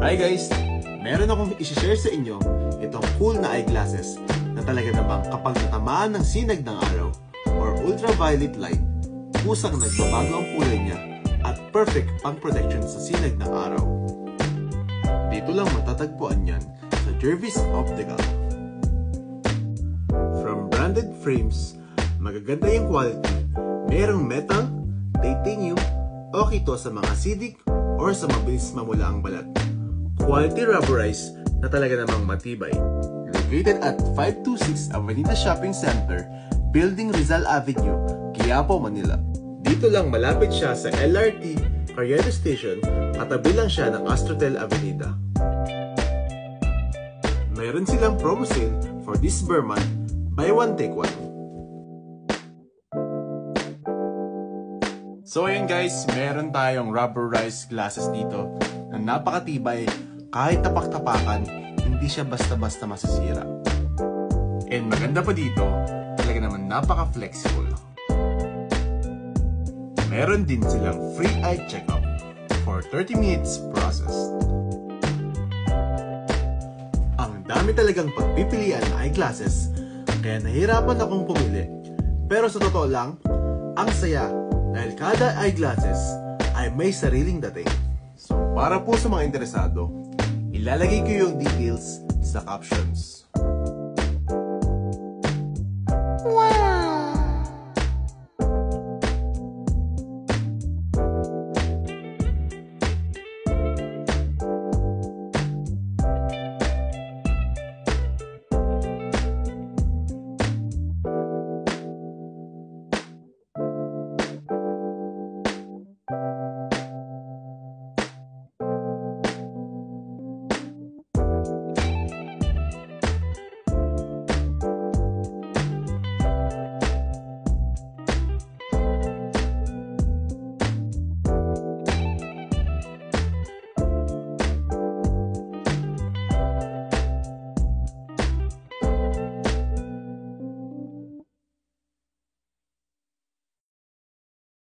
Hi guys! Meron akong i-share sa inyo itong cool na eyeglasses na talaga namang kapag natamaan ng sinag ng araw or ultraviolet light, kusang nagbabago ang kulay niya at perfect pang protection sa sinag ng araw. Dito lang matatagpuan yan sa Jervis Optical. From branded frames, magaganda yung quality, merong metal, titanium, okay to sa mga acidic or sa mabilis mamula ang balat. Quality rubberized na talaga namang matibay. Located at 526 Avenida Shopping Center, Building Rizal Avenue, Quiapo, Manila. Dito lang malapit siya sa LRT, Carriedo Station, katabi lang siya ng Astrotel Avenida. Mayroon silang promo sale for this month, buy one take one. So ayun guys, meron tayong rubberized glasses dito na napakatibay, kahit tapak-tapakan, hindi siya basta-basta masasira. And maganda pa dito, talaga naman napaka-flexible. Meron din silang free eye check-up for 30 minutes process. Ang dami talagang pagpipilian na eyeglasses, kaya nahirapan akong pumili. Pero sa totoo lang, ang saya dahil kada eyeglasses ay may sariling dating. So para po sa mga interesado, ilalagay ko yung details sa captions.